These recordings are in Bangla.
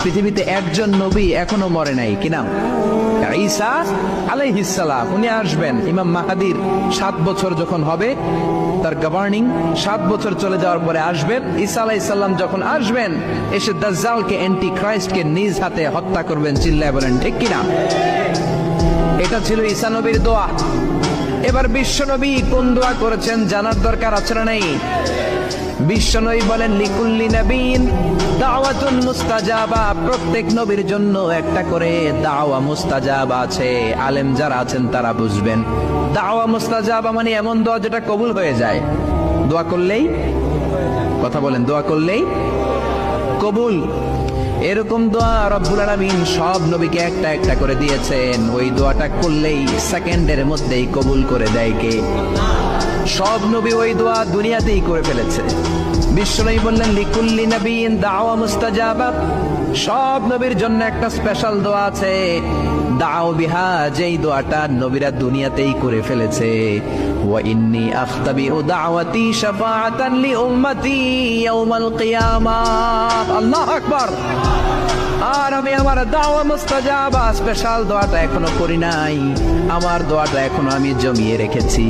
পৃথিবীতে একজন নবী এখনো মরে নাই, কি নাম? ঈসা আলাইহিস সালাম। উনি আসবেন ইমাম মাহাদির 7 বছর যখন হবে, তার গভর্নিং 7 বছর চলে যাওয়ার পরে আসবেন। ঈসা আলাইহিস সালাম যখন আসবেন, এসে দাজ্জালকে, অ্যান্টি ক্রাইস্টকে নিজ হাতে হত্যা করবেন। চিল্লায় বলেন ঠিক কিনা? এটা ছিল ঈসা নবীর দোয়া। এবার বিশ্ব নবী কোন দোয়া করেছেন জানার দরকার আছে না নেই? বিশ্বনবী বলেন, লিকুল্লি নবীন দাওয়াতুন মুস্তাজাবা। প্রত্যেক নবীর জন্য একটা করে দাওয়া মুস্তাজাবা আছে। আলেম যারা আছেন তারা বুঝবেন, দাওয়া মুস্তাজাবা মানে এমন দোয়া যেটা কবুল হয়ে যায়। দোয়া করলেই, কথা বলেন, দোয়া করলেই কবুল। এরকম দোয়া রব্বুল আলামিন সব নবীকে একটা একটা করে দিয়েছেন। ওই দোয়াটা করলেই সেকেন্ডের মধ্যেই কবুল করে দেয় কে? সব নবী ওই দোয়া দুনিয়াতেই করে ফেলেছে। বিশ্বনবী বললেন, লিকুল্লি নবীন দাওয়া মুস্তাজাবা। সব নবীর জন্য একটা স্পেশাল দোয়া আছে, দাও বিহা, যেই দোয়াটা নবীরা দুনিয়াতেই করে ফেলেছে। ওয়া ইন্নী আখতাবিউ দাওয়াতি শাফাআতান লি উম্মতি ইয়াউমাল কিয়ামাহ। আল্লাহু আকবার। আর আমি আমার দাওয়া মুস্তাজাবা স্পেশাল দোয়াটা এখনো করি নাই। আমার দোয়াটা এখনো আমি জমিয়ে রেখেছি।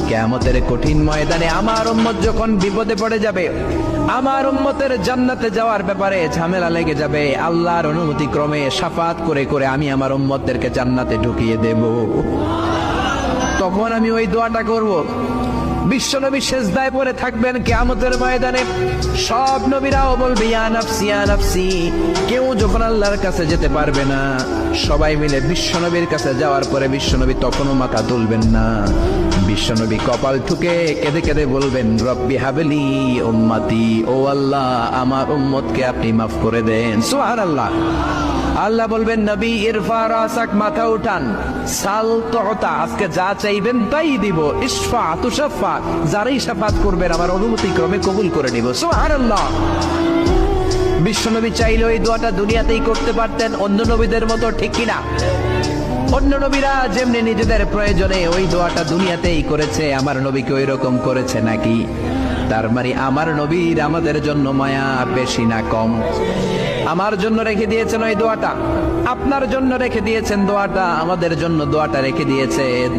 কিয়ামতের কঠিন ময়দানে আমার উম্মত যখন বিপদে পড়ে যাবে, আমার উম্মতের জান্নাতে যাওয়ার ব্যাপারে ঝামেলা লেগে যাবে, আল্লাহর অনুমতি ক্রমে শাফাত করে করে আমি আমার উম্মতদেরকে জান্নাতে ঢুকিয়ে দেব। তখন আমি ওই দোয়াটা করব। বিশ্বনবী সেজদায় পড়ে থাকবেন কিয়ামতের ময়দানে। সব নবীরাও বলবে, ইয়া নাফসি ইয়া নাফসি। কেউ যখন আল্লাহর কাছে যেতে পারবে না, সবাই মিলে বিশ্বনবীর কাছে যাওয়ার পরে বিশ্বনবী তখনও মাথা তুলবেন না। বিশ্বনবী কপাল ঠুকে কেঁদে কেঁদে বলবেন, রব্বি হাবলি উম্মতি। ও আল্লাহ, আমার উম্মতকে আপনি মাফ করে দেন। সুবহানাল্লাহ। আল্লাহ বলবেন, নবী ইরফা রাসাক, মাথা উঠান, সাল তুতা, আজকে যা চাইবেন তাই দিব, ইশফা তুশাফা, যারাই শাফাত করবেন আমার অনুমতি ক্রমে কবুল করে নিব। সুবহানাল্লাহ। বিশ্বনবী চাইলে ওই দোয়াটা দুনিয়াতেই করতে পারতেন অন্য নবীদের মতো, ঠিক কিনা? অন্য নবীরা যেমনি নিজেদের প্রয়োজনে ওই দোয়াটা দুনিয়াতেই করেছে, আমার নবীকে ওই রকম করেছে নাকি? তার মানে আমার নবীর আমাদের জন্য মায়া বেশি না কম? আমার জন্য রেখে দিয়েছেন ওই দোয়াটা, আপনার জন্য রেখে দিয়েছেন দোয়াটা, আমাদের জন্য দোয়াটা রেখে দিয়েছেন।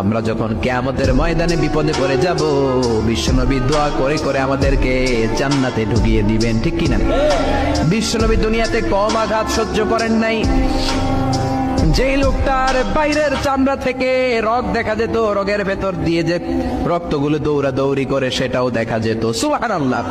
আমরা যখন কিয়ামতের ময়দানে বিপদে পড়ে যাব, বিশ্বনবী দোয়া করে করে আমাদেরকে জান্নাতে ঢুকিয়ে দিবেন, ঠিক কিনা? বিশ্বনবী দুনিয়াতে কম আঘাত সহ্য করেন নাই। যে লোকটার বাইরের চামড়া থেকে রক্ত দেখা যেত, রগের ভেতর দিয়ে যে রক্তগুলো দৌড়াদৌড়ি করে সেটাও দেখা যেত। সুবহানাল্লাহ।